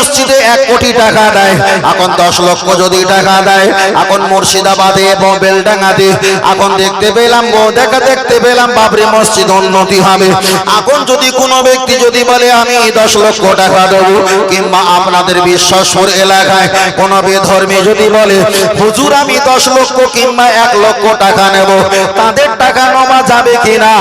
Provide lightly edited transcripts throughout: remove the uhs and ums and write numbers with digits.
মসজিদে 1 কোটি টাকা দেয়, এখন 10 লক্ষ যদি টাকা দেয়, এখন মুর্শিদাবাদে এবং বেলডাঙ্গাতে এখন দেখতে পেলাম বাবরি মসজিদ উন্নতি হবে। এখন যদি কোনো ব্যক্তি যদি বলে আমি 10 লক্ষ টাকা দেব, কিংবা আপনাদের বিশ্বাসপুর এলাকায় কোন বেধর্মী যদি বলে হুজুর আমি 10 লক্ষ কিংবা 1 লক্ষ টাকা নেব, তাদের টাকা নেওয়া যাবে কিনা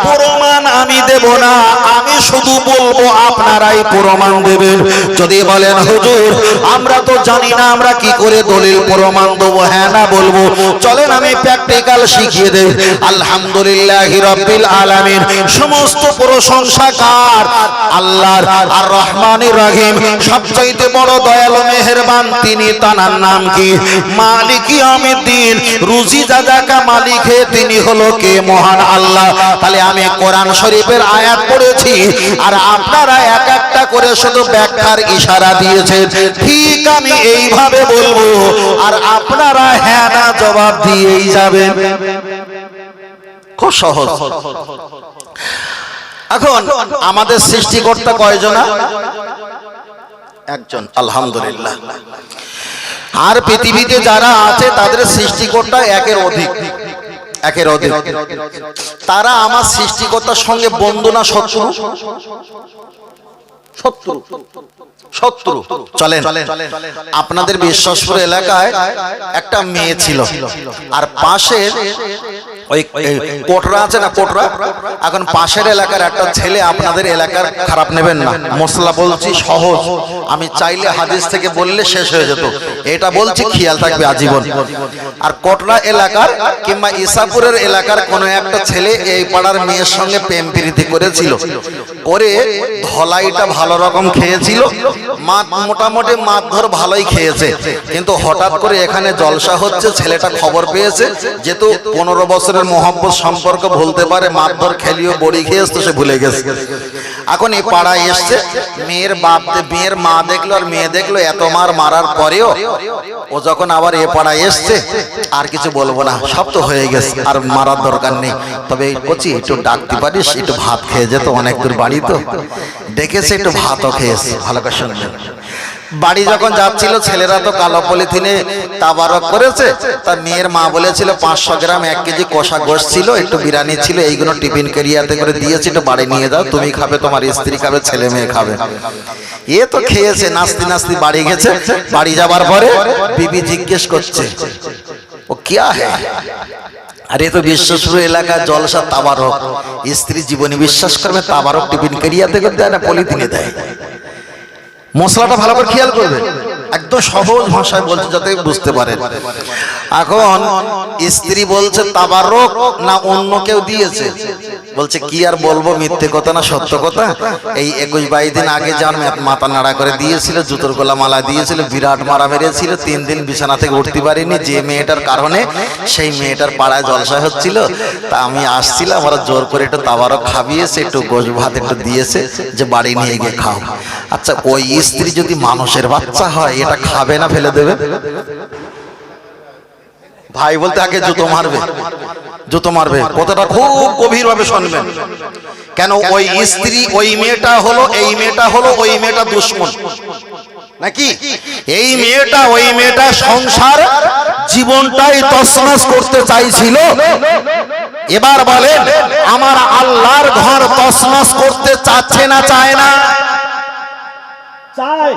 প্রমাণ আমি দেব না, আমি শুধু বলবো আপনারাই প্রমাণ দেবেন। যদি বলেন হুজুর আমরা তো জানি না আমরা কি করে দলিল প্রমাণ দেবো, হ্যাঁ না বলবো, চলেন আমি প্র্যাকটিক্যাল শিখিয়ে দেই। আলহামদুলিল্লাহি রাব্বিল আলামিন, সমস্ত প্রশংসা কার? আল্লাহর। আর রহমানির রহিম, সবচাইতে বড় দয়ালু মেহেরবান তিনি, তার নাম কি? মালিক ইয়াউমিদ্দিন, রুজি যাজাকা মালিক হে, তিনি হলো কে? মহান আল্লাহ। তাহলে আমি কোরআন শরীফের আয়াত পড়েছি আর আপনারা এক একটা করে শুধু ব্যাখ্যার ইশারা দিয়েছেন, ঠিক আমি এইভাবে বলবো আর আপনারা হ্যাঁ না জবাব দিয়েই যাবেন। খুব সহজ। এখন আমাদের সৃষ্টিকর্তা কয়জনা? একজন, আলহামদুলিল্লাহ। আর পৃথিবীতে যারা আছে তাদের সৃষ্টিকর্তা একের অধিক। তারা আমার সৃষ্টিকর্তার সঙ্গে বন্ধু না শত্রু? শত্রু। চলেন, আপনাদের বিশ্বাসপুর এলাকায় একটা মেয়ে ছিল, আর পাশের ওই কোটরা আছে না, কোটরা, এখন পাশের এলাকার একটা ছেলে, আপনাদের এলাকার খারাপ নেবেন না, মশলা বলছি সহজ, আমি চাইলে হাদিস থেকে বললে শেষ হয়ে যেত, এটা বলছি খেয়াল থাকবে আজীবন। আর কোটরা এলাকার কিংবা ইসাপুরের এলাকার কোনো একটা ছেলে এই পাড়ার মেয়ের সঙ্গে প্রেম প্রীতি করেছিল, করে ধলাইটা ভালো রকম খেয়েছিল, মোটামুটি মারধর ভালোই খেয়েছে, কিন্তু হঠাৎ করে এখানে জলসা হচ্ছে, ছেলেটা খবর পেয়েছে, যেহেতু 15 বছরের মোহাম্মত সম্পর্ক ভুলতে পারে, মারধর খেলিও বড়ি খেয়েছে, সে ভুলে গেছে। এখন এই পাড়ায় এসছে, মেয়ের মা দেখলো আর মেয়ে দেখলো, এত মারার পরেও ও যখন আবার এ পাড়ায় এসছে, আর কিছু বলবো না, সব তো হয়ে গেছে, আর মারার দরকার নেই, তবে কচি একটু ডাকতে পারিস, একটু ভাত খেয়ে যেত, অনেক দূর বাড়ি তো, ডেকেছে, একটু ভাতও খেয়েছে। ভালো করে শুনবেন, বাড়ি যখন যাচ্ছিল ছেলেরা তো কালো পলিথিনে তাবারক করেছে, তার মেয়ের মা বলেছিল 500 গ্রাম 1 কেজি কষা গোশত ছিল, একটু বিরিয়ানি ছিল, এইগুলো টিফিন ক্যারিয়াতে করে দিয়েছি, একটু বাড়ি নিয়ে যাও, তুমি খাবে, তোমার স্ত্রী খাবে, ছেলে মেয়ে খাবে। এ তো খেয়েছে, নাস্তি বাড়ি গেছে। বাড়ি যাবার পরে বিবি জিজ্ঞেস করছে ও কিয়া হ্যাঁ, আরে তো বিশ্বাসপুর এলাকা জলসা তাবারক, স্ত্রী জীবনে বিশ্বাস করবে তাবারক টিফিন ক্যারিয়াতে করে দেয় না পলিথিনে দেয়? মশলাটা ভালো করে খেয়াল করবে, একদম সহজ ভাষায় বলছে যাতে বুঝতে পারেন। এখন স্ত্রী বলছে তাবারক না অন্য কেউ দিয়েছে, বলছে কি আর বলবো, মিথ্যে কথা না সত্য কথা, এই 21-22 দিন আগে যার মাথা নাড়া করে দিয়েছিল, জুতোর গলা মালা দিয়েছিল, বিরাট মারা মেরেছিল, 3 দিন বিছানা থেকে উঠতে পারিনি, যে মেয়েটার কারণে সেই মেয়েটার পাড়ায় জলসা হচ্ছিল, তা আমি আসছিলাম, ওরা জোর করে একটু তাবারক খাবিয়েছে, একটু গোশ ভাত একটু দিয়েছে, যে বাড়ি নিয়ে গিয়ে খাও। আচ্ছা, ওই স্ত্রী যদি মানুষের বাচ্চা হয়, এটা খাবে না ফেলে দেবে? ভাই বলতে আগে জুতো মারবে, কথাটা খুব গভীর ভাবে শুনবেন। কেন ওই স্ত্রী, ওই মেয়েটা হলো, এই মেয়েটা হলো, ওই মেয়েটা দুশমন নাকি? এই মেয়েটা, ওই মেয়েটা সংসার জীবনটাই তছনছ করতে চাইছিল। এবার বলেন আমার আল্লাহর ঘর তছনছ করতে চাচ্ছে না চায় না? চায়।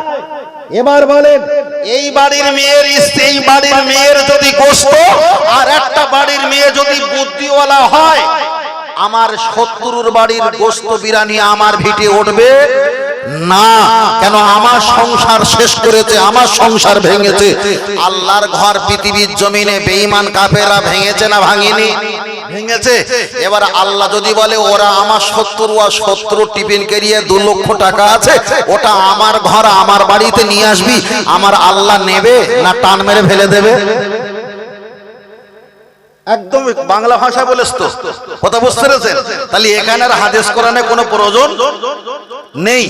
এবার বলেন এই বাড়ির মেয়ের স্ত্রী, এই বাড়ির মেয়ের যদি গোশত আর একটা বাড়ির মেয়ে যদি বুদ্ধিওয়ালা হয়, আমার শত্রুর বাড়ির গোশত বিরানি আমার ভিটে উঠবে না। কেন? আমার সংসার শেষ করেছে, আমার সংসার ভেঙেছে। আল্লাহর ঘর পৃথিবীর জমিনে বেঈমান কাফেররা ভেঙেছে না ভাঙেনি? ভেঙেছে। এবার আল্লাহ যদি বলে ওরা আমার শত্রু, আর শত্রু টিফিন কেরিয়ে 2 লক্ষ টাকা আছে, ওটা আমার ঘর আমার বাড়িতে নিয়ে আসবি, আমার আল্লাহ নেবে না টান মেরে ফেলে দেবে? একদম বাংলা ভাষা বলেছ তো, কথা বুঝতে পেরেছেন? তাহলে এখানে আর হাদিস কোরআনে কোনো প্রয়োজন নেই।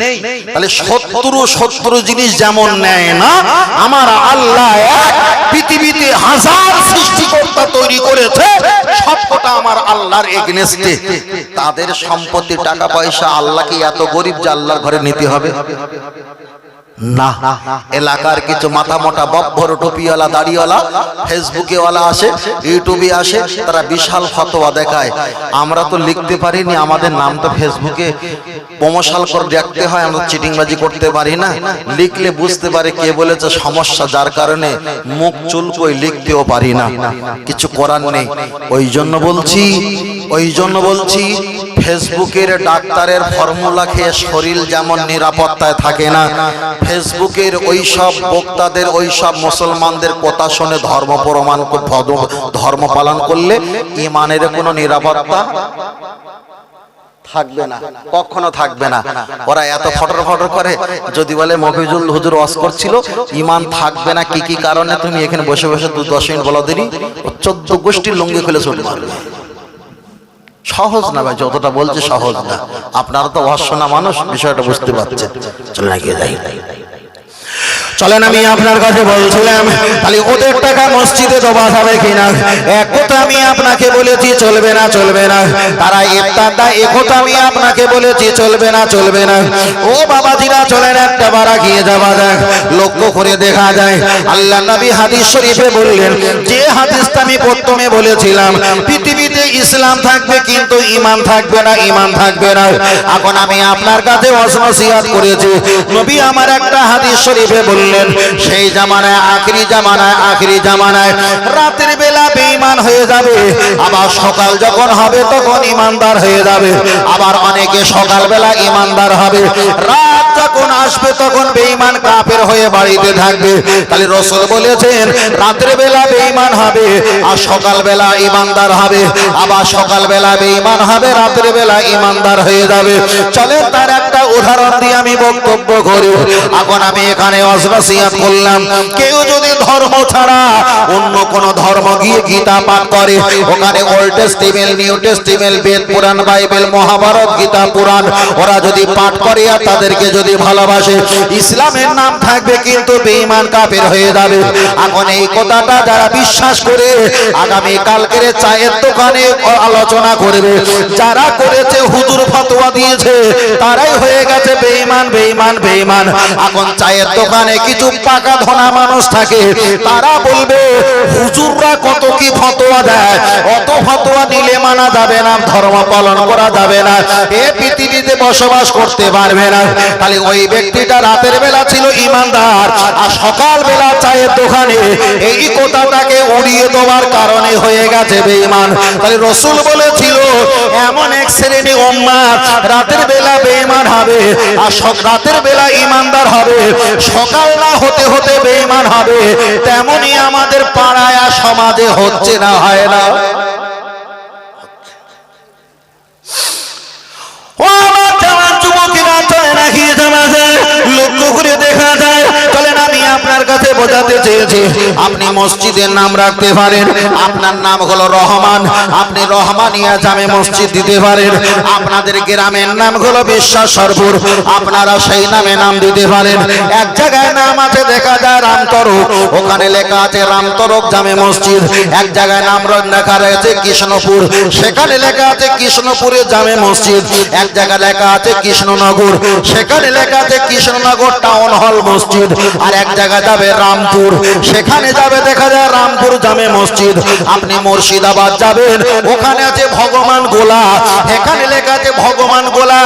তাহলে শত্রু জিনিস যেমন নেয় না, আমার আল্লাহ পৃথিবীতে হাজার সৃষ্টিকর্তা তৈরি করেছে, সবকটা আমার আল্লাহর এগেনস্টে। তাদের সম্পত্তি টাকা পয়সা আল্লাহ কি এত গরিব যে আল্লাহর ঘরে নিতে হবে? না, এলাকার কিছু মাথা মোটা বব্বর টুপিওয়ালা দাড়িওয়ালা ফেসবুকে ওয়ালা আসে, ইউটিউবে আসে, তারা বিশাল ফতোয়া দেখায়। আমরা তো লিখতে পারিনি, আমাদের নাম তো ফেসবুকে প্রমোশন করে রাখতে হয়, আমরা চিটিংবাজি করতে পারি না। লিখলে বুঝতে পারে কে বলেছে, সমস্যা, যার কারণে মুখ চুলকোই লিখতেও পারি না, কিছু করার নেই। ওই জন্য বলছি ফেসবুকের ডাক্তারের ফর্মুলা খেয়ে শরীর যেমন নিরাপত্তায় থাকে না, ফেসবুকের ওই সব বক্তাদের, ওই সব মুসলমানদের কথা শুনে ধর্ম পালন করলে ইমানের কোনো নিরাপত্তা থাকবে না, কখনো থাকবে না। ওরা এত ফটর করে, যদি বলে মফিজুল হুজুর ওয়াজ করছিল, ইমান থাকবে না কি কি কারণে, তুমি এখানে বসে বসে 10 মিনিট বলা দেরি 14 গোষ্ঠীর লুঙ্গি খুলে ছুট মারবে। সহজ না ভাই, যতটা বলছে সহজ না। আপনারা তো অশোনা মানুষ, বিষয়টা বুঝতে পারছেন। চলেন এগিয়ে যাই। চলেন, আমি আপনার কাছে বলছিলাম, তাহলে ওদের টাকা মসজিদে দেওয়া যাবে কিনা? এক কথা আমি আপনাকে বলেছি চলবে না, তারা ইফতার দেয়, এ কথা আমি আপনাকে বলেছি চলবে না। ও বাবাজিরা, চলেন একটা বার এগিয়ে যাওয়া যাক। লক্ষ্য করে দেখা যায় আল্লাহ নবী হাদিস শরীফে বললেন, যে হাদিসটা আমি প্রথমে বলেছিলাম, পৃথিবীতে ইসলাম থাকবে কিন্তু ঈমান থাকবে না। এখন আমি আপনার কাছে ওয়াসিয়াত করেছি, নবী আমার একটা হাদিস শরীফে বললেন, সেই জামানায়, আখিরি জামানায় রাতের বেলা বেঈমান হয়ে যাবে, আবার সকাল যখন হবে তখন ইমানদার হয়ে যাবে, আবার অনেকে সকালবেলা ইমানদার হবে, রাত যখন আসবে তখন বেঈমান কাফের হয়ে বাড়িতে থাকবে। তাহলে রাসূল বলেছেন, রাতের বেলা বেঈমান হবে আর সকালবেলা ইমানদার হবে, আবার সকালবেলা বেঈমান হবে, রাতের বেলা ইমানদার হয়ে যাবে। চলে তার একটা উদাহরণ দিয়ে আমি বক্তব্য করি। এখন আমি এখানে ওয়াসিয়াত করলাম, কেউ যদি ধর্ম ছাড়া অন্য কোন ধর্ম গিয়ে গীতা পাঠ করে, ওখানে ওল্ড টেস্টিমেন্ট, নিউ টেস্টিমেন্ট, বেদ পুরাণ, বাইবেল, মহাভারত, গীতা, পুরাণ ওরা যদি পাঠ করে আর তাদেরকে যদি ভালোবাসে, ইসলামের নাম থাকবে কিন্তু বেঈমান কাফের হয়ে যাবে। এখন এই কথাটা যারা বিশ্বাস করে আগামী কালকের চায়ের দোকানে আলোচনা করবে, যারা করেছে হুজুর ফতোয়া দিয়েছে, তারাই হয়ে গেছে বেঈমান। এখন চায়ের দোকানে কিছু পাকা ধনা মানুষ থাকে, তারা বলবে হুজুররা কত কি ফতোয়া দেয়, অত ফতোয়া নিলে মানা যাবে না, ধর্ম পালন করা যাবে না, এ পৃথিবীতে বসবাস করতে পারবে না। তাহলে ওই ব্যক্তিটা রাতের বেলা ছিল ইমানদার আর সকাল বেলা চায়ের দোকানে এই কথাটাকে উড়িয়ে দেওয়ার কারণে হয়ে গেছে বেঈমান। তাহলে রাসূল বলেছিল, এমন এক শ্রেণী উম্মত রাতের বেলা বেঈমান হবে আর রাতের বেলা ইমানদার হবে, সকাল না হতে বেঈমান হবে। তেমনি আমাদের পাড়ায় আর সমাজে হচ্ছে না, হয় না? ও আমার জওয়ান যুবকেরা, চলে নাকি জামাতে লক্ষ্য করে দেখা যায়। চলেন, আমি আপনার কাছে বোঝাতে চেয়েছি, আপনি মসজিদের নাম রাখতে পারেন, আপনার নাম হলো রহমান, আপনি রহমানিয়া জামে মসজিদ দিতে পারেন। আপনাদের গ্রামের নাম হলো বিশ্বাসরপুর, আপনারা সেই নামে নাম দিতে পারেন। এক জায়গায় নাম আছে দেখা যায় রামতরক, ওখানে লেখা আছে রামতরক জামে মসজিদ। এক জায়গায় নাম লেখা রয়েছে কৃষ্ণপুর, সেখানে লেখা আছে কৃষ্ণপুরে জামে মসজিদ। এক জায়গায় লেখা আছে কৃষ্ণনগর, সেখানে লেখা আছে কৃষ্ণনগর টাউন হল মসজিদ। আর এক জায়গায় যাবে রামপুর, সেখানে যাবে দেখা যায় রামপুর জামে মসজিদ। আপনি মুর্শিদাবাদ যাবেন, ওখানে আছে ভগবান গোলা, এখানে লেখা আছে ভগবান গোলা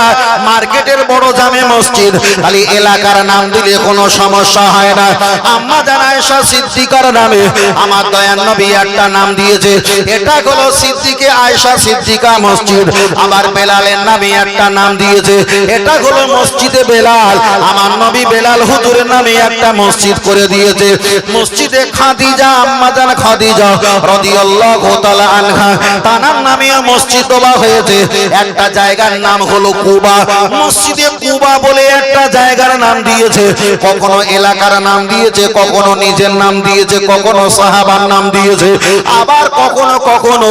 মার্কেটের বড় জামে মসজিদ। খালি এলাকার নাম দিলে কোনো সমস্যা হয় না। আম্মা জান আয়েশা সিদ্দিকার নামে আমার দয়ার নবী একটা নাম দিয়েছে, এটা হলো সিদ্দিকে আয়েশা সিদ্দিকা মসজিদ। আবার বেলালের নামে একটা নাম দিয়েছে, এটা হলো মসজিদে বেলাল। আমার নবী বেলাল হুজুরের নামে একটা মসজিদ করে দিয়েছে, মসজিদে খাদিজা, আম্মা জান খাদিজা রাদিয়াল্লাহু তাআলা আনহা, তার নামে মসজিদ দেওয়া হয়েছে। একটা জায়গার নাম হলো কুবা, মসজিদে কুবা বলে একটা জায়গার নাম দিয়েছে। কখনো এলাকার নাম দিয়েছে, কখনো নিজের নাম দিয়েছে, কখনো সাহাবার নাম দিয়েছে, আবার কখনো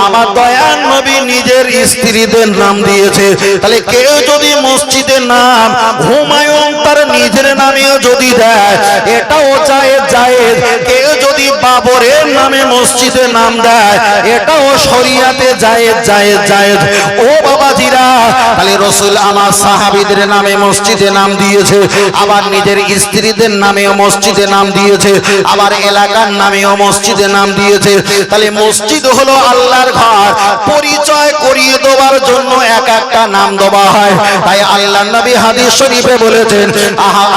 আমার দয়ার নবী নিজের স্ত্রীদের নাম দিয়েছে। তাহলে কেউ যদি মসজিদের নাম হুমায়ুন তার নিজের নামেও যদি দেয় এটাও জায়েজ জায়েজ। কেউ যদি বাবরের নামে মসজিদের নাম দেয় এটাও শরিয়াতে জায়েজ জায়েজ জায়েজ। ও বাবাজিরা, তাহলে রাসূল আমার সাহাবীদের নামে মসজিদে নাম দিয়েছে, আবার নিজের স্ত্রীদের নামেও মসজিদে নাম দিয়েছে, আবার এলাকার নামেও মসজিদে নাম দিয়েছে। তাহলে মসজিদ হলো আল্লাহর ঘর, পরিচয় করিয়ে দেওয়ার জন্য এক একটা নাম দেওয়া হয়। তাই আল্লাহর নবী হাদিস শরীফে বলেছেন,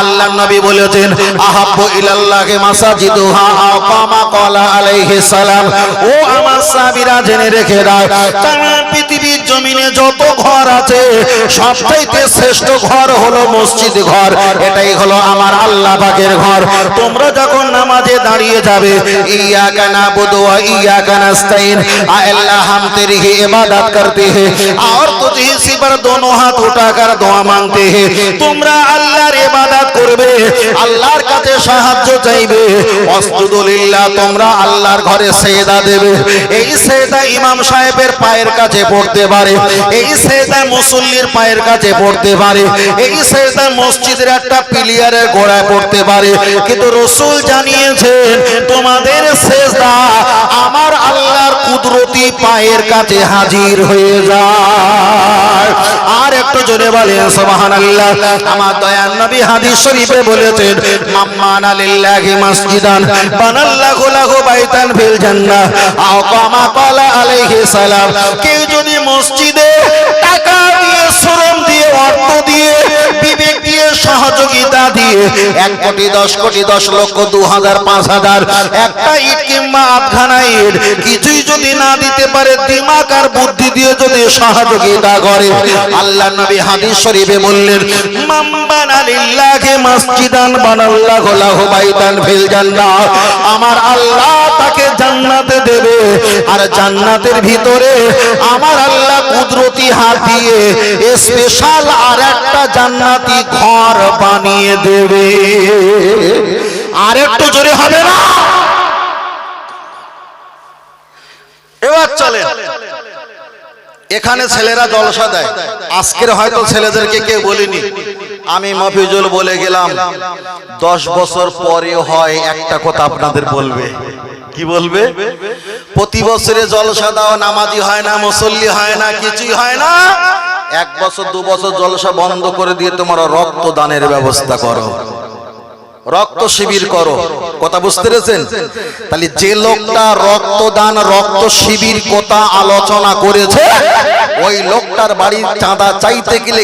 আল্লাহর নবী বলেছেন আহাব্বু ইলাল্লাহি মাসাজিদুহা আও কামা ক্বালা আলাইহিস সালাম। ও আমার সাহাবীরা জেনে রেখে দাও, তারা পৃথিবীর জমিনে যত ঘর আছে সবচাইতে শ্রেষ্ঠ ঘর হলো মসজিদ ঘর। এটাই হলো আমার আল্লাহ পাকের ঘর। তোমরা যখন নামাজে দাঁড়িয়ে যাবে, ইয়্যাকা নাবুদু ওয়া ইয়্যাকা নাস্তাইন, আল্লাহ हम तेरी ही इबादत करते हैं और तुझे इसी पर दोनों हाथ उठाकर दुआ मांगते हैं। তোমরা আল্লাহর ইবাদত করবে, আল্লাহর কাছে সাহায্য চাইবে। ওয়াসজুদু লিল্লাহ, তোমরা আল্লাহর ঘরে সিজদা দেবে। এই সিজদা ইমাম সাহেবের পায়ের কাছে পড়তে পারে, এই সিজদা মুসল্লির পায়ের কাছে পড়তে পারে, এই সিজদা মসজিদের একটা পিলিয়ারের গোড়ায় পড়তে পারে। কিন্তু রাসূল জানিয়েছেন তোমাদের সিজদা আমার আল্লাহর কুদরতি পায়ের কাছে হাজির হয়ে যায়। আর একটু জোরে বলেন সুবহানাল্লাহ। আমার দয়ার নবী হাদিস শরীফে বলেছেন, মাম্মানা লিল্লাহি মাসজিদান বানাল্লাহু লাহু বাইতান ফিল জান্নাহ আও কামা ক্বালা আলাইহিস সালাম। কেউ যদি মসজিদে টাকা দিয়ে, শ্রম দিয়ে, অর্থ দিয়ে, বিবেক দিয়ে, সহযোগিতা দিয়ে 1 কোটি 10 কোটি 10 লক্ষ 2000 5000 একটা ইট কিংবা আধখানা ইট কিছুই যদি না দিতে পারে, দিমাগ আর বুদ্ধি দিয়ে যদি সহযোগিতা করে, আল্লাহ নবী হাদিস শরীফে বললেন মান বানা লিল্লাহি মাসজিদান বানাল্লাহু লাহু বাইতান ফিল জান্নাহ, আমার আল্লাহ তাকে জান্নাতে দেবে। আর জান্নাতের ভিতরে আমার আল্লাহ কুদরতি হাত দিয়ে স্পেশাল আর একটা জান্নাতি ঘর বানিয়ে দেবে। আর একটু জোরে হবে না? এবার চলে, এখানে ছেলেরা জলসা দেয়। আজকের হয়তো ছেলেদেরকে কেউ বলিনি, আমি মফিজুল বলে গেলাম। 10 বছর পরে হয় একটা কথা আপনাদের বলবে। কি বলবে? প্রতি বছরে জলসা দাও, নামাজি হয় না, মুসল্লি হয় না, কিছুই হয় না। 1 বছর 2 বছর জলসা বন্ধ করে দিয়ে তোমরা রক্তদানের ব্যবস্থা করো, রক্ত শিবির করো। কথা বুঝতে পেরেছেন? তাহলে যে লোকটা রক্তদান, রক্ত শিবির কথা আলোচনা করেছে, ওই লোকটার বাড়ির চাঁদা চাইতে গেলে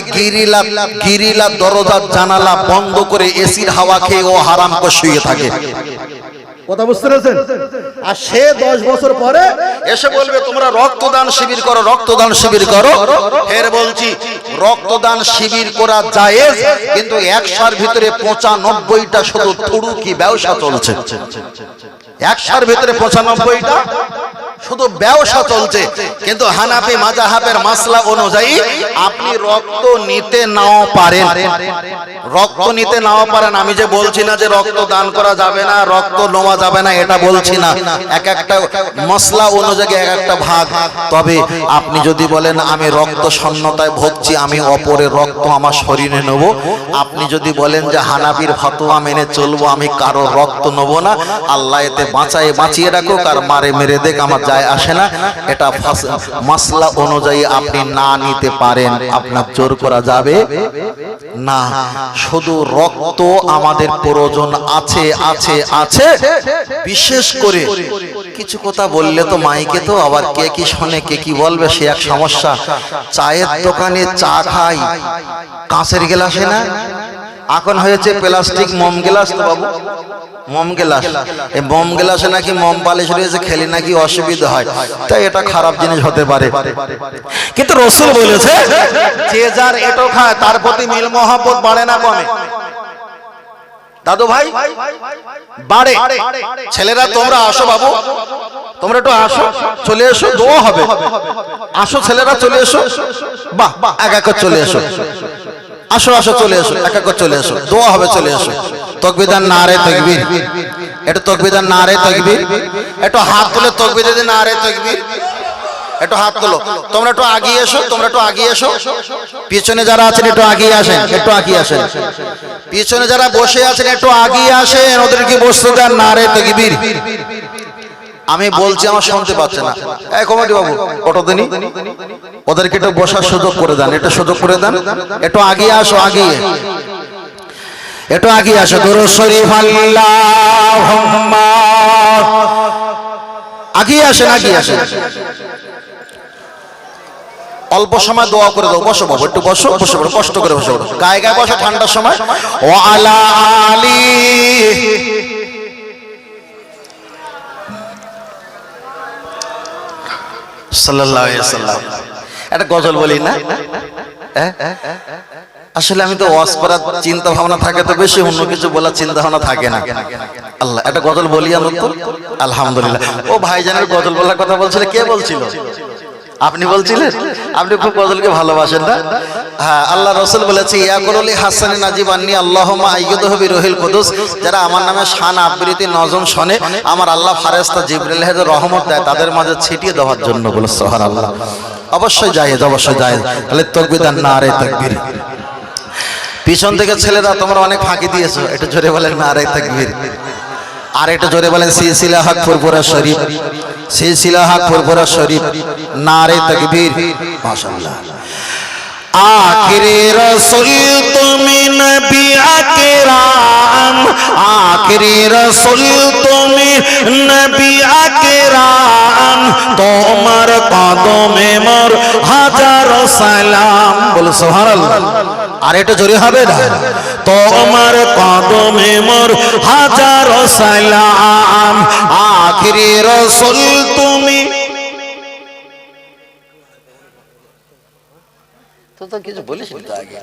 গিরিলা দরজা জানালা বন্ধ করে এসির হাওয়া খেয়ে ও হারাম করে শুয়ে থাকে। কথা বুঝতে পেরেছেন? আর সে 10 বছর পরে এসে বলবে তোমরা রক্তদান শিবির করো, রক্তদান শিবির করো। ফের বলছি, রক্তদান শিবির করা জায়েজ, কিন্তু 100-র ভিতরে 95টা শুধু থুড়ুকি ব্যবসা চলছে। 100-র ভিতরে 95টা শুধু ব্যবসা চলছে। কিন্তু হানাফি মাযহাবের মাসলা অনুযায়ী আপনি রক্ত নিতে নাও পারেন, রক্ত নিতে নাও পারেন। আমি যে বলছি না যে রক্ত দান করা যাবে না, রক্ত নেওয়া যাবে না, এটা বলছি না। এক একটা মাসলা অনুযায়ী এক একটা ভাগ। তবে আপনি যদি বলেন আমি রক্ত শূন্যতায় ভুগছি, আমি অপরের রক্ত আমার শরীরে নেব, আপনি যদি বলেন যে হানাফির ফতোয়া মেনে চলবো, আমি কারো রক্ত নেব না, আল্লাহ এতে বাঁচিয়ে রাখুক আর মারে মেরে দেখ, আমার যায় আসে না, এটা মাসলা অনুযায়ী আপনি না নিতে পারেন, আপনার জোর করা যাবে না। শুধু রক্ত আমাদের প্রয়োজন আছে আছে আছে। বিশেষ করে কিছু কথা বললে তো মাইকে তো আবার কে কি শোনে, কে কি বলবে, সে এক সমস্যা। চায়ের দোকানে চা খাই কাঁচের গ্লাসে না, এখন হয়েছে প্লাস্টিক মোম গ্লাস। তো বাবু মোম গ্লাস, এই মোম গ্লাসে নাকি মোম পালিশ রয়েছে, খেলে নাকি অসুবিধা হয়, তাই এটা খারাপ জিনিস হতে পারে। কিন্তু রাসূল বলেছে যে যার এটো খায় তার প্রতি মিল মহব্বত বাড়ে না কমে? দাদু ভাই বাড়ে। ছেলেরা তোমরা আসো, বাবু তোমরা একটু আসো, চলে এসো, দোয়া হবে। আসো ছেলেরা, চলে এসো। বাহ, এক এক চলে এসো, আসো আসো, চলে এসো, এক এক চলে এসো, দোয়া হবে, চলে এসো। তাকবীর, নারে তাকবীর, একটু তাকবীর, নারে তাকবীর, একটু হাত তুলে তাকবীর দিন, নারে তাকবীর। একটু হাত তোলো, তোমরা একটু আগিয়ে এসো, তোমরা একটু আগিয়ে এসো। পিছনে যারা আছেন একটু আগিয়ে আসেন, একটু আগিয়ে আসেন। পিছনে যারা বসে আছেন একটু আগিয়ে আসেন, ওদেরকে বসতে দেন। নারে তাকবীর। আমি বলছি আমার শুনতে পাচ্ছে না। এই কমিটি বাবু ওটা দিনই, ওদেরকে একটু বসার সুযোগ করে দেন, একটু সুযোগ করে দেন। একটু আগিয়ে আসো, আগিয়ে একটু আগিয়ে আসো। দুরূদ শরীফ আল্লাহুম্মা, আগিয়ে আসেন, আগিয়ে আসেন। অল্প সময় দোয়া করে দাও। বসো বাবু, একটু বসো, বসে পড়ো, কষ্ট করে বসে পড়ো, গায়ে গায়ে বসো, ঠান্ডার সময়। ওয়া আলা আলি, সাল্লাল্লাহু আলাইহি ওয়াসাল্লাম। একটা গজল বলি না? আসলে আমি তো ওয়াজ করার চিন্তা ভাবনা থাকে তো বেশি, অন্য কিছু বলার চিন্তা ভাবনা থাকে না। আল্লাহ, একটা গজল বলি আমরা তো। আলহামদুলিল্লাহ। ও ভাইজানের গজল বলার কথা বলছিল, কে বলছিল? আপনি বলছিলেন? আপনি খুব গজলকে ভালোবাসেন না? হ্যাঁ, আল্লাহ রাসূল বলেছে ইয়া করলি হাসানি নাজিব আন্নি আল্লাহুম্মা আইয়ুদহু বিরুহিল কুদুস। যারা আমার নামে শান আবৃত্তি নজম শোনে, আমার আল্লাহ ফেরেশতা জিবরিল যে রহমত দেয় তাদের মাঝে ছিটিয়ে দেওয়ার জন্য। বলে সুবহানাল্লাহ। অবশ্যই জায়েজ, অবশ্যই জায়েজ। তাহলে তাকবীর দেন, নারে তাকবীর। পিছন থেকে ছেলেরা তোমরা অনেক ফাঁকি দিয়েছো, একটু জোরে বলেন নারে তাকবীর। আর একটু জোরে বলেন সিলসিলা হক ফুরফুরা শরীফ, সিলসিলা হক ফুরফুরা শরীফ, নারে তাকবীর। মাশাআল্লাহ। আখিরি রাসূল তুমি নবী আকরাম, আখিরি রাসূল তুমি নবী আকরাম, তোমার কদমে মোর হাজারো সালাম। বলো সুবহানাল্লাহ। আর এটা জোরে হবে না? তোমার কদমে মোর হাজারো সালাম, আখিরি রাসূল তুমি। তো কিছু বলিস তো আগে,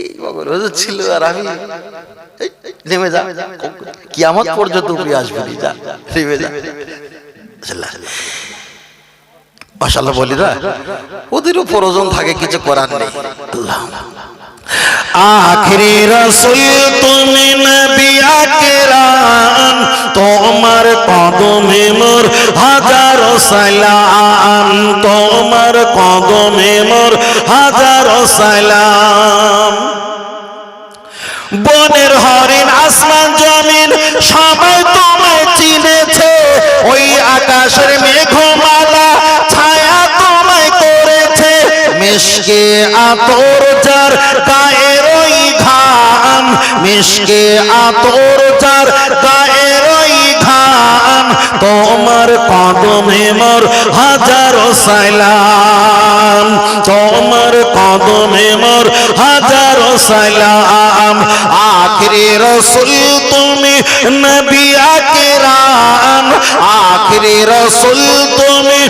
এই বগল ছিল। আর আমি নেমে যা, কিয়ামত পর্যন্ত তুই আসবি, যা নেমে যা। মাশাআল্লাহ বলি না, ওদেরও প্রয়োজন থাকে, কিছু করার নেই। আল্লাহ। আখিরি রাসূল তুমি নবী আকরাম, তোমার কদমে মোর হাজারো সালাম, তোমার কদমে মোর হাজারো সালাম। বনের হরিণ আসমান জমিন সবাই তোমায় চিনেছে, ওই আকাশের মেঘমালা ছায়া তোমায় করেছে। মিশকে আতর যার গায়ের ওই ঘাম, মিশকে আতর যার গায়ের ওই ঘাম, তোমার কদমে মোর হাজারো সালাম, তোমার কদমে মোর হাজারো সালাম। আখিরি রাসূল তুমি নবী আকরাম, আখিরি রাসূল তুমি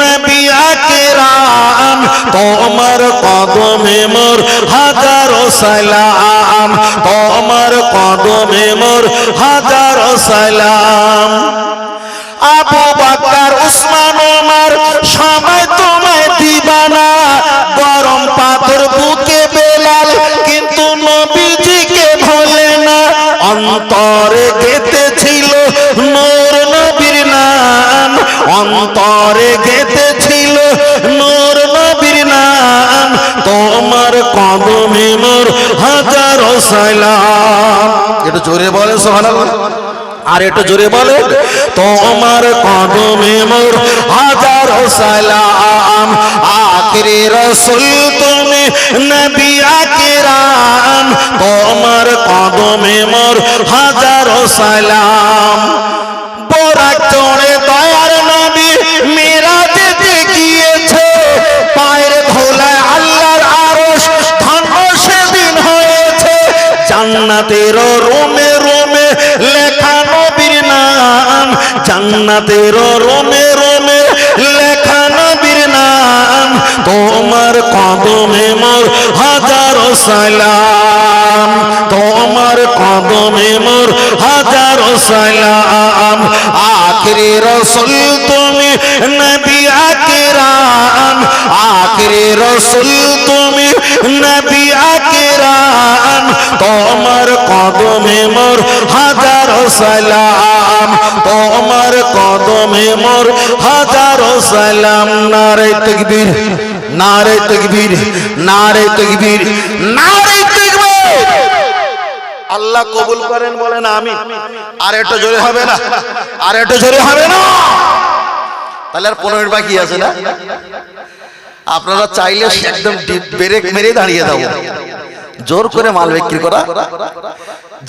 নবী আকরাম, তোমার কদমে মোর হাজারো সালাম, তোমার কদমে মোর হাজারো সালাম। আবু বকর উসমান ওমর সবাই তোমায় দিবানা, গরম পাথর বুকে বেলাল কিন্তু নবীজিকে ভোলে না। অন্তরে গেঁথেছিল নূর নবীর নাম, অন্তরে গেঁথেছিল নূর নবীর নাম, তোমার কদমে মোর হাজারো সালাম। একটু জোরে বলে সুবহানাল্লাহ। আর একটু জোরে বলে, তোমার কদমে মোর হাজারো সালাম। আখিরি রাসূল তুমি নবী আকরাম, তোমার কদমে মোর হাজারো সালাম। বোরাক চড়ে দয়ার নবী মিরাজে গিয়েছে, পায়ের ধুলায় আল্লাহর আরশ ধন্য সেদিন হয়েছে। জান্নাতের রুমে রুমে লেখা নবীর নাম, জান্নাতের রুমে রুমে লেখা নবীর নাম, তোমার কদমে মোর হাজারো সালাম, তোমার কদমে মোর হাজারো সালাম। আখিরি রাসূল তুমি নবী আকরাম, আখিরি রাসূল তুমি নবী আকরাম, তোমার কদমে মোর হাজারো সালাম, তোমার কদমে মোর হাজারো সালাম। নারে তাকবীর, নারে তাকবীর, নারে তাকবীর, নারে তাকবীর। আল্লাহ কবুল করেন, বলেন আমিন। আর একটু জোরে হবে না? আর একটু জোরে হবে না? তাহলে আর 15 মিনিট বাকি আছে না? আপনারা চাইলে একদম ব্রেক মেরে দাঁড়িয়ে দাও। জোর করে মাল বিক্রি করা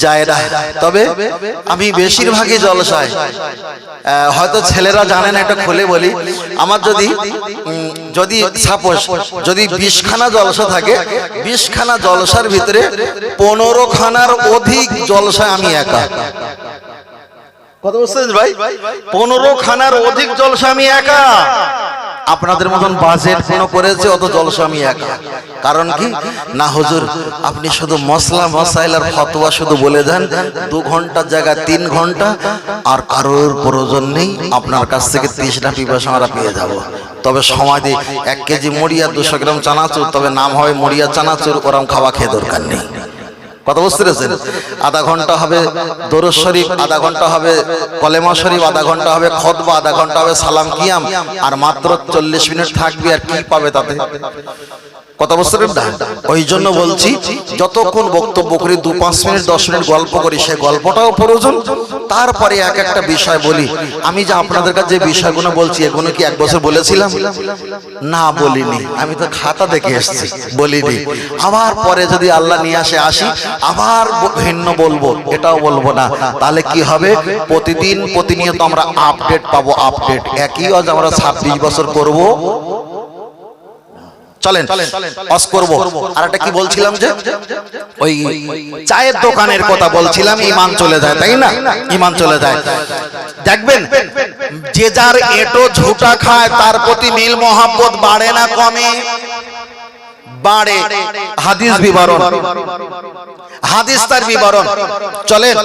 যায় না। তবে আমি বেশিরভাগই জলসায়, হয়তো ছেলেরা জানেন, এটা খুলে বলি, আমার যদি সাপোজ যদি 20 খানা জলসা থাকে, 20 খানা জলসার ভিতরে 15 খানার অধিক জলসায় আমি একা। কথা বুঝছেন ভাই? 15 খানার অধিক জলসা আমি একা। আপনাদের মতন বাজেট কোন করেছে, অত জলসা আমি একা। কারণ কি না হুজুর, আপনি শুধু মশলা মশাইলার ফতোয়া শুধু বলে দেন, 2 ঘন্টার জায়গায় 3 ঘন্টা, আর কারোর প্রয়োজন নেই। আপনার কাছ থেকে 30টা পিপাসা আমরা পেয়ে যাব। তবে সময় দিয়ে 1 কেজি মুড়ি আর 200 গ্রাম চানাচুর, তবে নাম হবে মুড়িয়া চানাচুর, ওরম খাওয়া খেয়ে দরকার নেই। কথা বুঝতে পেরেছেন? আধা ঘন্টা হবে দরুদ শরীফ, আধা ঘন্টা হবে কলেমা শরীফ, আধা ঘন্টা হবে খুতবা, আধা ঘন্টা হবে সালাম কিয়াম, আর মাত্র 40 মিনিট থাকবে। আর কি পাবে তাতে? কথা বুঝতে পারছেন? ওই জন্য বলছি, যতক্ষণ বক্তব্য করি 2-5 মিনিট 10 মিনিট গল্প করি, সেই গল্পটাও প্রয়োজন। তারপরে এক একটা বিষয় বলি। আমি যে আপনাদের কাছে যে বিষয়গুলো বলছি, এগুলো কি 1 বছর বলেছিলাম? না, বলিনি। আমি তো খাতা দেখে এসেছি, বলিনি। আবার পরে যদি আল্লাহ নিয়ে আসে আসি, আবার ভিন্ন বলবো, এটাও বলবো না। তাহলে কি হবে? প্রতিদিন প্রতিনিয়ত আমরা আপডেট পাবো, আপডেট। একই আজ আমরা 26 বছর করব। চলেন অস করব। আর একটা কি বলছিলাম, যে ওই চায়ের দোকানের কথা বলছিলাম, ঈমান চলে যায়, তাই না? ঈমান চলে যায়। দেখবেন যে যার এটো ঝুটা খায়, তার প্রতি মিল মোহাব্বত বাড়ে না কমে? বাড়ে। হাদিস বিবরণ, হাদিস তার বিবরণ। চলেন,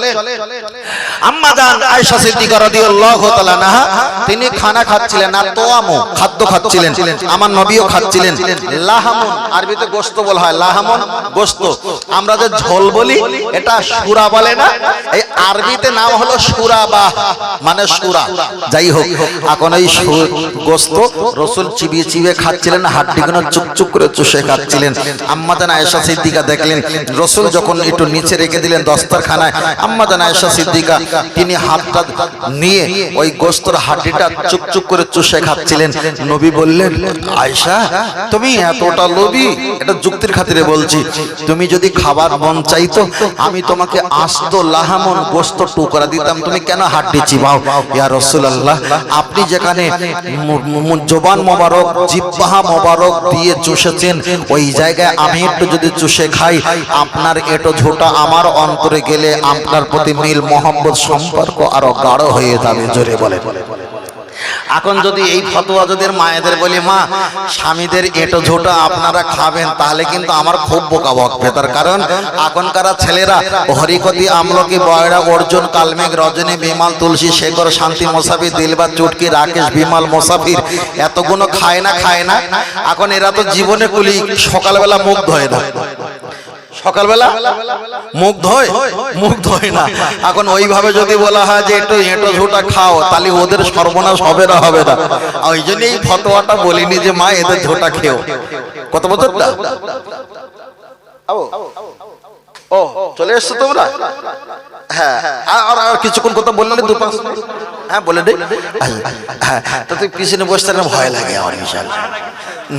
আম্মা জান আয়েশা সিদ্দিকা রাদিয়াল্লাহু তাআলা আনহা, তিনি খানা খাচ্ছিলেন, আর তোয়ামু খাদ্য খাচ্ছিলেন। আমার নবীও খাচ্ছিলেন। লাহামুন, আরবিতে গোশত বলা হয়, লাহামুন গোশত। আমরা যে ঝোল বলি, এটা সুরা বলে না, এই আরবিতে নাম হলো সুরাবা, মানে সুরা। যাই হোক, এখন এই গোশত রাসূল চিবিয়ে চিবিয়ে খাচ্ছিলেন, হাড্ডিগুলো চুকচুক করে চুষে খাচ্ছিলেন। আম্মা জান আয়েশা সিদ্দিকা দেখলেন, রাসূল যখন একটু নিচে রেখে দিলেন দস্তরখানায়, আম্মা জান আয়েশা সিদ্দিকা তিনি হাতটা নিয়ে ওই গোশতের হাড্ডিটা চুকচুক করে চুষে খাচ্ছিলেন। নবী বললেন, আয়েশা তুমি এতটা লোভী? এটা যুক্তির খাতিরে বলছি। তুমি যদি খাবার মন চাইতো, আমি তোমাকে আস্ত লাহামন গোশত টুকরা দিতাম, তুমি কেন হাড্ডি চিবাও? ইয়া রাসূলুল্লাহ, আপনি যেখানে জবান মোবারক, জিহ্বা মোবারক দিয়ে চুষেছেন, ওই জায়গায় আমি একটু যদি চুষে খাই, আপনার এটো ঝোটা আমার অন্তরে গেলে আপনার প্রতি মিল মোহাম্মদ সম্পর্ক আরো গাঢ় হয়ে যাবে। জোরে বলে। এখন যদি এই ফতোয়া যদি মায়েদের বলি, মা স্বামীদের এটো ঝোটা আপনারা খাবেন, তাহলে কিন্তু আমার খুব বোকা বকবে। তার কারণ এখনকার ছেলেরা হরিকতি, আমলকি, বয়রা, অর্জুন, কালমেঘ, রজনী, বিমাল, তুলসী, শেখর, শান্তি, মোসাফির, দিলবার, চুটকি, রাকেশ, বিমাল, মোসাফির এতগুলো খায় না। এখন এরা তো জীবনে কুলি সকালবেলা মুখ ধোয় না, সকালবেলা মুখ ধোয় না। এখন ওইভাবে যদি বলা হয় যে একটু এঁটো ঝোটা খাও, তাহলে ওদের সর্বনাশ হবে না? ওই জন্য এই ফতোয়াটা বলিনি যে মা এদের ঝোটা খেও। কত বছরটা? ও চলে এসছো তোমরা? হ্যাঁ, আর কিছুক্ষণ কথা বললে 2-5 মিনিট। হ্যাঁ বলে দে। হ্যাঁ, তো তুই পিছনে বসতে না, ভয় লাগে আমার বিশাল।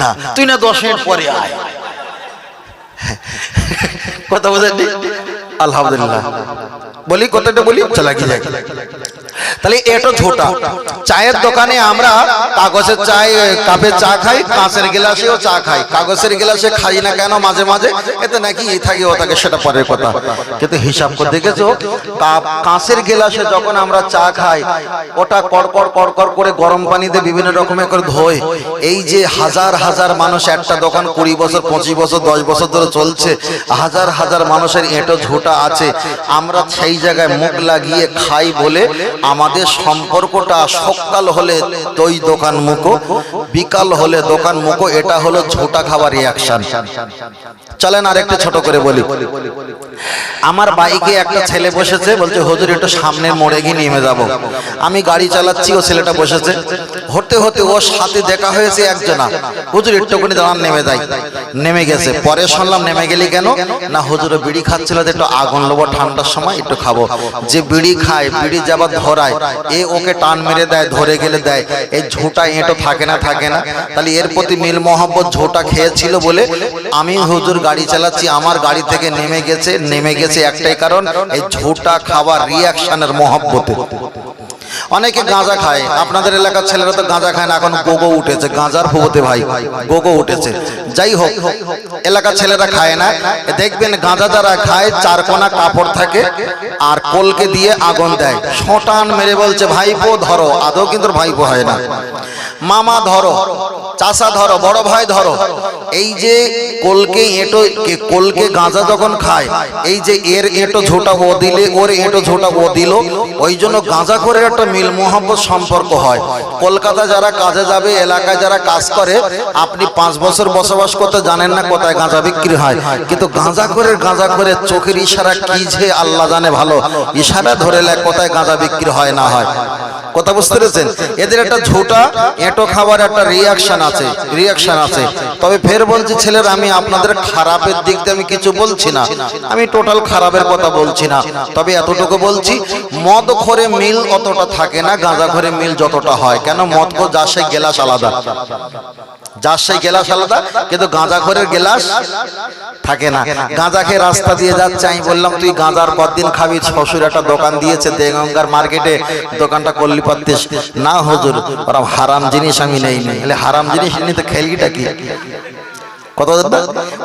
না, তুই না 10 মিনিট পরে আয়। কথা বোঝেননি? আলহামদুলিল্লাহ বলি, কথাটা বলি, চলা কি যায়। তাহলে এটা ঝোটা। চায়ের দোকানে আমরা কাগজের চায়, কাপে চা খাই, কাঁচের গ্লাসেও চা খাই। কাগজের গ্লাসে খাই না কেন? মাঝে মাঝে এতে নাকি এই থাকে ও থাকে, সেটা পরের কথা। কিন্তু হিসাব করে দেখেছো, কাঁচের গ্লাসে যখন আমরা চা খাই, ওটা কড়কড় করে গরম পানিতে বিভিন্ন রকমের করে ধোয়। এই যে হাজার হাজার মানুষ, একটা দোকান 20 বছর 25 বছর 10 বছর ধরে চলছে, হাজার হাজার মানুষের এঁটো ঝোটা আছে, আমরা সেই জায়গায় মুখ লাগিয়ে খাই বলে আমাদের সম্পর্কটা সকাল হলে দই দোকান মুখো, বিকাল হলে দোকান মুখো, এটা হলো ঝোটা খাবার রিয়াকশন। চলেন আর একটু ছোট করে বলি। আমার বাইকে একটা ছেলে বসেছে, বলছে হুজুর একটু সামনের মোড়ে গিয়ে নেমে যাব। আমি গাড়ি চালাচ্ছি, ও ছেলেটা বসেছে। হতে হতে ওর সাথে দেখা হয়েছে একজনা, হুজুর একটুখানি দাঁড়ান নেমে যাই। নেমে গেছে। পরে শুনলাম নেমে গেলি কেন? না হুজুরে বিড়ি খাচ্ছিল, যে একটু আগুন নেবো, ঠান্ডার সময় একটু খাবো। যে বিড়ি খায়, বিড়ি যাবার ধরায়, এ ওকে টান মেরে দেয়, ধরে গেলে দেয়। এই ঝোঁটা এঁটো থাকে না, থাকে না। তাহলে এর প্রতি মিল মহব্বত ঝোঁটা খেয়েছিল বলে আমি হুজুর গাড়ি চালাচ্ছি, আমার গাড়ি থেকে নেমে গেছে। নেমে গেছে একটাই কারণ, এই ঝোঁটা খাবার রিয়াকশনের মহব্বতে। অনেকে গাঁজা খায়, আপনাদের এলাকার ছেলেরা তো গাঁজা খায় না, এখন গোগো উঠেছে, গাঁজার ভোগতে ভাই গোগো উঠেছে। যাই হোক, এলাকার ছেলেরা খায় না। দেখবেন গাঁজা যারা খায়, চারকোনা কাপড় থাকে আর কলকে দিয়ে আগুন দেয়, শটান মেরে বলছে ভাইপো ধরো, আদৌ কিন্তু ভাইপো হয় না। মামা ধরো, চাচা ধরো, বড় ভাই ধরো। এই যে কলকে এঁটো, কলকে গাঁজা যখন খায়, এই যে এর এঁটো ঝোঁটা ও দিলে, ওর এঁটো ঝোঁটা ও দিল, ওই জন্য গাঁজা করে একটা মিল মোহাম্মত সম্পর্ক হয়। কলকাতা যারা কাজে যাবে, এলাকায় যারা কাজ করে, আপনি 5 বছর বসবাস করতে জানেন না কোথায় গাঁজা বিক্রি হয়, কিন্তু গাঁজা করে চোখের ইশারা কি যে আল্লাহ জানে ভালো, ইশারা ধরে লেখ কোথায় গাঁজা বিক্রি হয় না হয়। কথা বুঝতে পেরেছেন? এদের একটা ঝোঁটা এঁটো খাবার একটা রিয়াকশন আছে। তবে ফের বলছি ছেলেরা, আমি আপনাদের খারাপের দিক দিয়ে আমি কিছু বলছি না, আমি টোটাল খারাপের কথা বলছি না। তবে এতটুকু বলছি, মদ খোরে মিল অতটা থাকে না, গাঁজা খোরে মিল যতটা হয়। কেন? মদ খোর যার সেই গেলাস আলাদা, যার সেই গেলাস আলাদা, কিন্তু গাঁজা খোরের গেলাস থাকে না। গাঁজা খেয়ে রাস্তা দিয়ে যাচ্ছে, আমি বললাম তুই গাঁজার কতদিন খাবি? শ্বশুর একটা দোকান দিয়েছে দেগঙ্গার মার্কেটে, দোকানটা করলি পারতিস না। হুজুর ওরা হারাম জিনিস আমি নেইনি। হারাম জিনিস নিতে খেলগিটা কি? কত?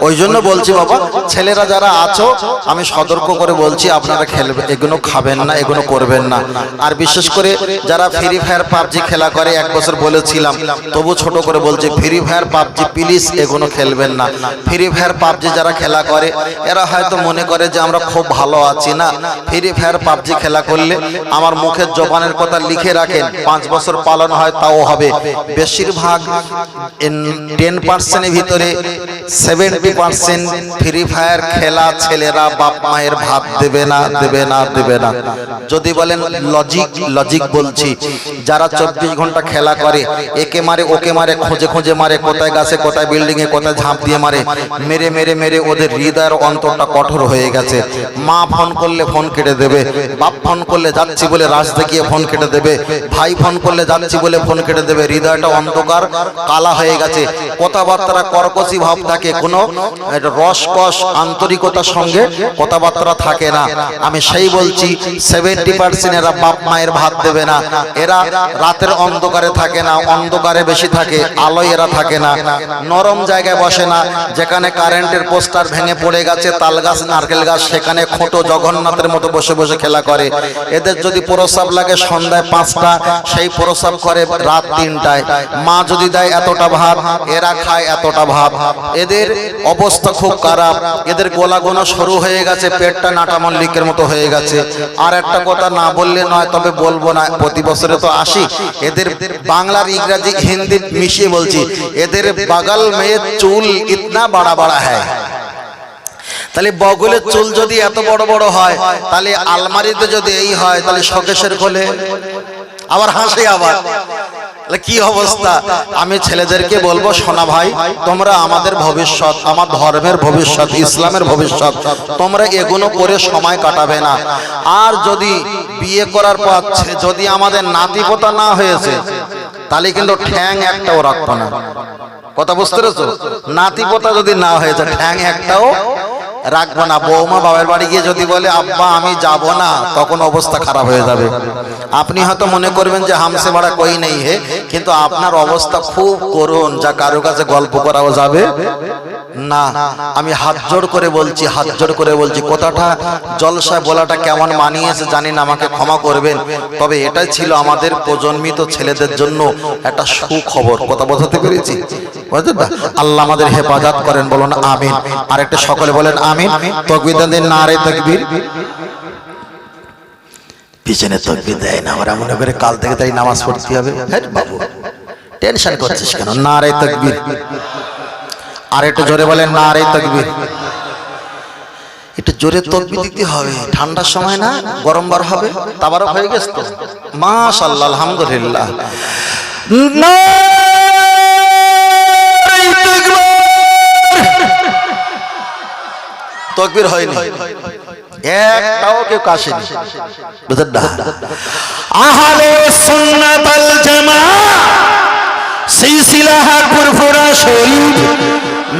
ওই জন্য বলছি বাবা, ছেলেরা যারা আছো, আমি সতর্ক করে বলছি, আপনারা খেলবে এগুলো খাবেন না, এগুলো করবেন না। আর বিশেষ করে যারা ফ্রি ফায়ার পাবজি খেলা করে, 1 বছর বলেছিলাম, তবু ছোট করে বলছি, ফ্রি ফায়ার পাবজি প্লিজ এগুলো খেলবেন না। ফ্রি ফায়ার পাবজি যারা খেলা করে, এরা হয়তো মনে করে যে আমরা খুব ভালো আছি। না, ফ্রি ফায়ার পাবজি খেলা করলে আমার মুখের জবানের কথা লিখে রাখেন, 5 বছর পালন হয় তাও হবে। বেশিরভাগ 10% ভিতরে 70% ফ্রি ফায়ার খেলা ছেলেরা বাপ মায়ের ভাত দেবে না। যদি বলেন লজিক বলছি, যারা 24 ঘন্টা খেলা করে, একে মারে ওকে মারে, খোঁজে মারে, কোথায় গাছে কোথায় বিল্ডিং এ কোথায় ঝাঁপ দিয়ে মারে, মেরে ওদের হৃদয়ের অন্তরটা কঠোর হয়ে গেছে। মা ফোন করলে ফোন কেটে দেবে, বাপ ফোন করলে যাচ্ছি বলে রাজ দেখিয়ে ফোন কেটে দেবে, ভাই ফোন করলে যাচ্ছি বলে ফোন কেটে দেবে। হৃদয়টা অন্ধকার কালা হয়ে গেছে, কথাবার্তা কর্কশী ভাব থাকে, কোনো রসকস আন্তরিকতার সঙ্গে কথাবার্তা থাকে না। আমি সেই বলছি, 70% এরা বাপ মায়ের ভাত দেবে না। এরা রাতের অন্ধকারে থাকে না, অন্ধকারে বেশি থাকে, আলোয় এরা থাকে না। নরম জায়গায় বসে না, যেখানে কারেন্টের পোস্টার ভেঙে পড়ে গেছে, তাল গাছ নারকেল গাছ, সেখানে খোঁটো জগন্নাথের মতো বসে খেলা করে। এদের যদি প্রস্রাব লাগে সন্ধ্যায় 5টা, সেই প্রস্রাব করে রাত 3টায়। মা যদি দেয় এতটা ভাত, এরা খায় এতটা ভাত। এদের অবস্থা খুব খারাপ, এদের গোলা গোনা শুরু হয়ে গেছে, পেটটা নাটা মল্লিকের মতো হয়ে গেছে। আর একটা কথা না বললে নয়, তবে বলবো না, প্রতি বছরে তো আসি। এদের বাংলার ইংরাজি হিন্দি মিশিয়ে বলছি, এদের বাগাল মেয়ে চুল ইতনা বড় বড় হ্যায়। তাহলে বগলের চুল যদি এত বড় বড় হয়, তাহলে আলমারিতে যদি এই হয়, তাহলে শোকেশের কোলে আবার হাসে আবার কি অবস্থা। আমি ছেলেদেরকে বলবো, সোনা ভাই, তোমরা আমাদের ভবিষ্যৎ, আমার ধর্মের ভবিষ্যৎ, ইসলামের ভবিষ্যৎ, তোমরা এগুলো করে সময় কাটাবে না। আর যদি বিয়ে করার পর যদি আমাদের নাতিপোতা না হয়েছে, তাহলে কিন্তু ঠ্যাং একটাও রাখবো না। কথা বুঝতে পেরেছো? নাতিপোতা যদি না হয়েছে, ঠ্যাং একটাও রাখবো না। বৌমা বাবার বাড়ি গিয়ে যদি বলে আব্বা আমি যাব না, তখন অবস্থা খারাপ হয়ে যাবে। আপনি হয়তো মনে করবেন যে হামসে বাড়া কই নেই হে, কিন্তু আপনার অবস্থা খুব করুণ, যা কারো কাছে গল্প করাও যাবে না। আমি হাত জোড় করে বলছি, কথাটা জলসায় বলাটা কেমন মানিয়েছে জানি না, আমাকে ক্ষমা করবেন। তবে এটাই ছিল আমাদের প্রজন্মিত ছেলেদের জন্য একটা সুখবর। কথা বোঝাতে পেরেছি? আল্লাহ আমাদের হেফাজত করেন, বলুন আমিন। আর একটা সকলে বলেন আমিন। তাকবীর দেন, নারে তাকবীর। পিছনে তকবীর দেয় না, আমরা মনে করে কাল থেকে তাই নামাজ পড়তে হবে। হ্যাঁ বাবু, টেনশন করছিস কেন? নারে তাকবীর, আর একটু জোরে বলেন নারে তাকবীর। একটু জোরে তাকবীর দিতে হবে, ঠান্ডার সময় না, গরম বার হবে, তাবারক হয়ে গেছে তো, মাশাআল্লাহ, আলহামদুলিল্লাহ। তাকবীর হয়নি, একটাও কেউ কাশেনি, বুঝলেন না? আহলে সুন্নাত ওয়াল জামাআহ সিলসিলাহ ফুরফুরা শরীফ,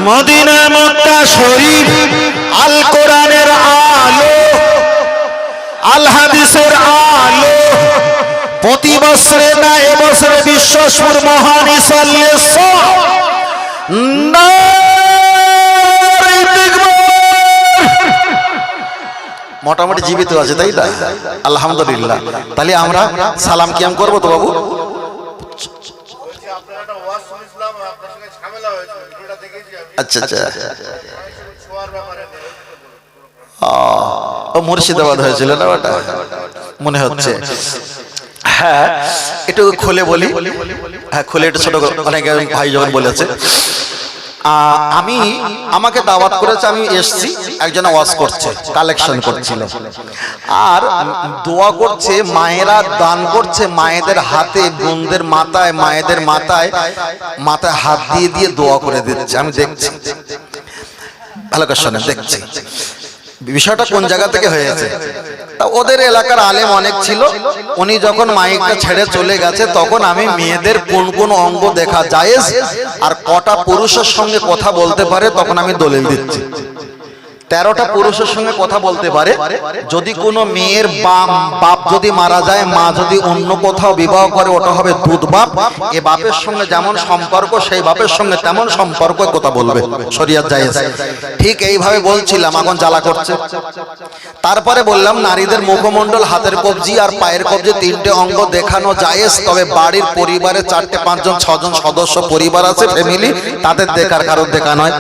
মদিনা মক্কা শরীফ, আল কোরআনের আলো, আল হাদিসের আলো, প্রতি বছরে না এবছরে বিশ্বসুর মহান মোটামুটি জীবিত আছে, তাই না? আলহামদুলিল্লাহ। তাহলে আমরা সালাম কিয়াম করবো তো বাবু? আচ্ছা আচ্ছা, ও মুর্শিদাবাদ হয়েছিল না ওটা মনে হচ্ছে। হ্যাঁ, একটু খুলে বলি, হ্যাঁ খুলে একটু ছোট, অনেক ভাই যখন বলেছে আমি, আমাকে দাওয়াত করেছে, আমি এসছি, একজন ওয়াজ করছে, কালেকশন করছিল, আর দোয়া করছে, মায়েরা দান করছে, মায়েদের হাতে, বোনদের মাথায়, মায়েদের মাথায় মাথায় হাত দিয়ে দিয়ে দোয়া করে দিচ্ছে, আমি দেখছি, ভালো করে শোনেন, দেখছি বিষয়টা কোন জায়গা থেকে হয়েছে। ওদের এলাকার আলেম অনেক ছিল, উনি যখন মাইকটা ছেড়ে চলে গেছে তখন আমি মেয়েদের কোন কোন অঙ্গ দেখা জায়েজ আর কটা পুরুষের সঙ্গে কথা বলতে পারে তখন আমি দলিল দিচ্ছি। 13টা পুরুষের সঙ্গে কথা বলতে পারে। যদি কোনো মেয়ের বাপ যদি মারা যায়, মা যদি অন্য কোথাও বিবাহ করে, ওটা হবে দুধ বাপ। এ বাপের সঙ্গে যেমন সম্পর্ক, সেই বাপের সঙ্গে তেমন সম্পর্ক কথা বলবে, শরীয়ত জায়েজ। ঠিক এইভাবে বলছিলাম, এখন জ্বালা করছে। তারপরে বললাম নারীদের মুখমণ্ডল, হাতের কবজি আর পায়ের কবজি 3টে অঙ্গ দেখানো জায়েজ, তবে বাড়ির পরিবারে 4টে 5 জন 6 জন সদস্য পরিবার আছে, ফ্যামিলি, তাদের দেখার কারণ দেখা নয়।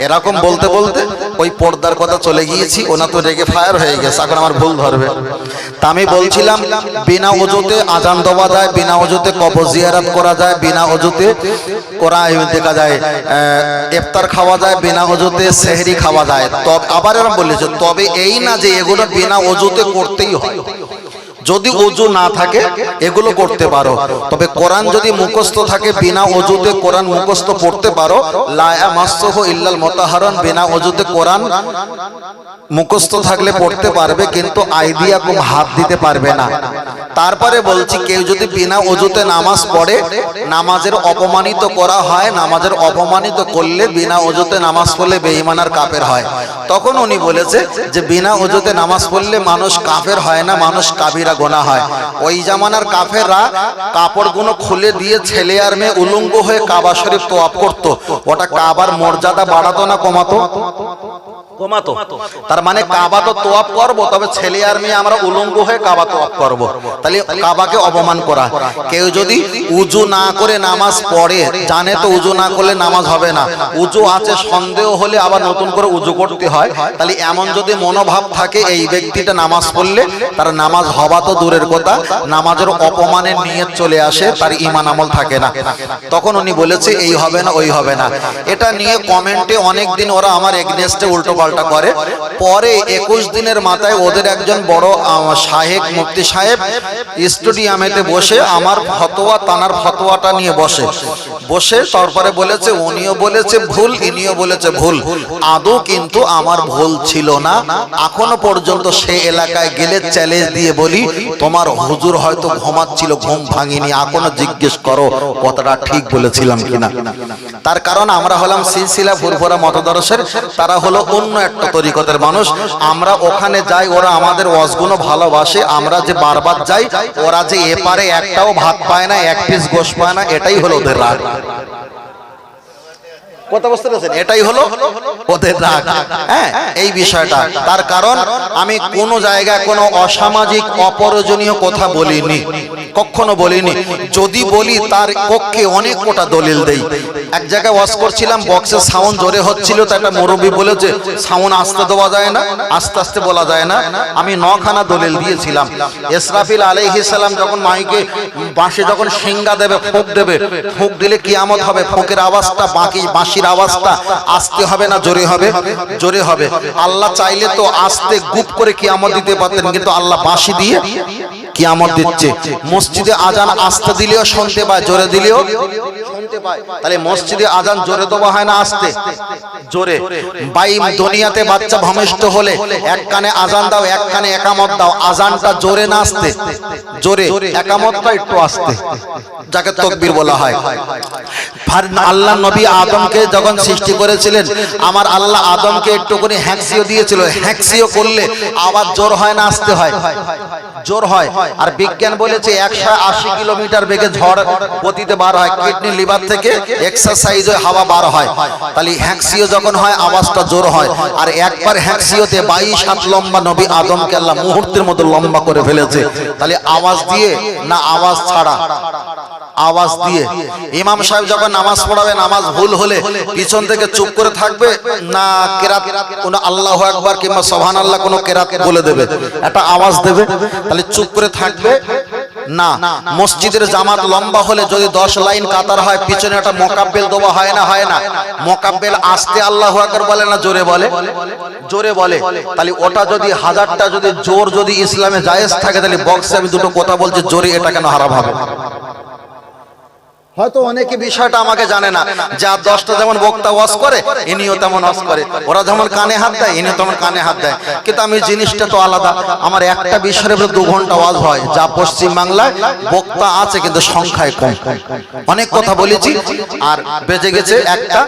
এরকম বলতে বলতে ওই পর্দার কথা চলে গিয়েছি, ওনা তো রেগে ফায়ার হয়ে গেছে, এখন আমার ভুল ধরবে। তা আমি বলছিলাম বিনা ওযুতে আজান দেওয়া যায়, বিনা ওযুতে কবর জিয়ারত করা যায়, বিনা ওযুতে কোরআন দেখা যায়, ইফতার খাওয়া যায়, বিনা ওযুতে সেহরি খাওয়া যায়। তবে আবার এরকম বলেছে, তবে এই না যে এগুলো বিনা ওযুতে করতেই হয়। যদি ওযু না থাকে এগুলো করতে পারো, তবে কোরআন যদি মুখস্থ থাকে, বিনা ওযুতে কোরআন মুখস্থ পড়তে পারো। লা ইয়ামাসসুহু ইল্লাল মুতাহহারুন, বিনা ওযুতে কোরআন মুখস্থ থাকলে পড়তে পারবে, কিন্তু আইডিয়া কম হাত দিতে পারবে না। তারপরে বলছি, কেউ যদি বিনা ওযুতে নামাজ পড়ে, নামাজের অপমানিত করা হয়, নামাজের অপমানিত করলে বিনা ওযুতে নামাজ পড়লে বেঈমান আর কাফের হয়। তখন উনি বলেছে যে বিনা ওযুতে নামাজ পড়লে মানুষ কাফের হয় না, মানুষ কাবিরা গোনা হয়। ওই জামানার কাফেররা কাপড়গুলো খুলে দিয়ে ছেলে আর মেয়ে উলঙ্গ হয়ে কাবা শরীফ তওয়াফ করত। ওটা কাবার মর্যাদা বাড়াতো না কমাতো? কমাতো। তার মানে কাবা তো তওয়াফ করব, তবে ছেলে আর মেয়ে আমরা উলঙ্গ হয়ে কাবা তওয়াফ করব, তাহলে কাবাকে অপমান করা। কেউ যদি উজু না করে নামাজ পড়ে, জানে তো উজু না করলে নামাজ হবে না, উজু আছে সন্দেহ হলে আবার নতুন করে উজু করতে হয়, তাহলে এমন যদি মনোভাব থাকে, এই ব্যক্তিটা নামাজ পড়লে তার নামাজ হওয়া তো দূরের কথা, নামাজের অপমানের নিয়ত চলে আসে, তার ঈমান আমল থাকে না। তখন উনি বলেছে এই হবে না, ওই হবে না। এটা নিয়ে কমেন্টে অনেক দিন ওরা আমার এগেইনস্টে উল্টো পাল্টা করে। পরে 21 দিনের মাথায় ওদের একজন বড় শাহেক, মুফতি সাহেব স্টুডিয়ামেতে বসে আমার ফতোয়া, তানার ফতোয়াটা নিয়ে বসে তারপরে বলেছে, উনিও বলেছে ভুল, ইনিও বলেছে ভুল। আদৌ কিন্তু আমার ভুল ছিল না। এখনো পর্যন্ত সে এলাকায় গেলে চ্যালেঞ্জ দিয়ে বলি, তোমার হুজুর হয়তো ঘুমাচ্ছিল, ঘুম ভাঙিনি, এখনো জিজ্ঞেস করো কথাটা ঠিক বলেছিলাম কিনা। তার কারণ আমরা হলাম সিলসিলা ফুরফুরা মতদর্শের, তারা হলো অন্য একটা তরিকতের মানুষ। আমরা ওখানে যাই, ওরা আমাদের ওয়াজগুলো ভালোবাসে, আমরা যে বারবার যাই, ওরা যে এপারে একটাও ভাত পায় না, এক পিস গোশ পায় না, এটাই হলো ওদের রাগ। কথা বুঝতে পেরেছেন? এটাই হলো ওদের রাগ। হ্যাঁ, এই বিষয়টা। তার কারণ আমি কোনো জায়গায় কোনো অসামাজিক অপ্রয়োজনীয় কথা বলিনি, কখনো বলিনি। যদি বলি তার পক্ষে অনেক কোটা দলিল দেই। এক জায়গায় ওয়াজ করছিলাম, বক্সের সাউন্ড জোরে হচ্ছিল, তো একটা মুরব্বী বলেছে সাউন্ড আস্তে দেওয়া যায় না, আস্তে আস্তে বলা যায় না। আমি 9খানা দলিল দিয়েছিলাম। ইসরাফিল আলাইহিস সালাম যখন মাইকে বাঁশে যখন সিঙ্গা দেবে, ফুঁক দেবে, ফুঁক দিলে কিয়ামত হবে, ফুঁকের আওয়াজটা বাঁশির আওয়াজটা আস্তে হবে না জোরে হবে? জোরে হবে। আল্লাহ চাইলে তো আস্তে গুপ করে কিয়ামত দিতে পারতেন, কিন্তু আল্লাহ বাঁশি দিয়ে কিয়ামত দিচ্ছে। মসজিদে আজান আস্তে দিলেও শুনতে পায়, জোরে দিলেও শুনতে পায়। তাহলে মসজিদে আজান জোরে দেওয়া হয় না আস্তে? জোরে। ভাই দুনিয়াতে বাচ্চা ভূমিষ্ঠ হলে এক কানে আজান দাও, এক কানে একামত দাও। আজানটা জোরে না আস্তে? জোরে। একামতটা একটু আস্তে, যাকে তাকবীর বলা হয়। আল্লাহ নবী আদমকে যখন সৃষ্টি করেছিলেন, আমার আল্লাহ আদমকে একটুখানি হ্যাঁকসিও দিয়েছিল। হ্যাঁকসিও করলে আওয়াজ জোর হয় না আস্তে হয়? জোর হয়। আর বিজ্ঞান বলেছে 180 কিলোমিটার বেগে ঝড় গতিতে বার হয়, কিডনি লিভার থেকে এক্সারসাইজ হয়ে হাওয়া বার হয়। তাহলে হ্যাঁকসিও যখন হয় আওয়াজটা জোর হয়। আর একবার হ্যাঁকসিওতে 22 হাত লম্বা নবী আদমকে আল্লাহ মুহূর্তের মতো লম্বা করে ফেলেছে। তাহলে আওয়াজ দিয়ে না আওয়াজ ছাড়া? আওয়াজ দিয়ে। ইমাম সাহেব যখন নামাজ পড়াবে, নামাজ ভুল হলে পিছন থেকে চুপ করে থাকবে না কেরাত কোন আল্লাহু আকবার কিংবা সুবহানাল্লাহ কোন কেরাত বলে দেবে, একটা আওয়াজ দেবে? তাহলে চুপ করে থাকবে না। মসজিদের জামাত লম্বা হলে যদি 10 লাইন কাতার হয়, পিছনে একটা মোকাব্বেল দেওয়া হয় না? হয় না? মোকাব্বেল আস্তে আল্লাহু আকবার বলে না জোরে বলে? জোরে বলে। তাহলে ওটা যদি 1000টা যদি জোর যদি ইসলামে জায়েজ থাকে, তাহলে বক্সে আমি দুটো কথা বলছি জোরে, এটা কেন হারাম হবে? হয়তো অনেকে বিষয়টা আমাকে জানে না, যে আর 10টা যেমন বক্তা ওয়াজ করে, ইনিও তেমন ওয়াজ করে। ওরা যেমন কানে হাত দেয়, ইনিও তেমন কানে হাত দেয়। কিন্তু আমি জিনিসটা তো আলাদা। আমার একটা বিষয়ের উপরে 2 ঘন্টা ওয়াজ হয়, যা পশ্চিম বাংলায় বক্তা আছে কিন্তু সংখ্যায় কম। অনেক কথা বলেছি, আর বেজে গেছে 1টা।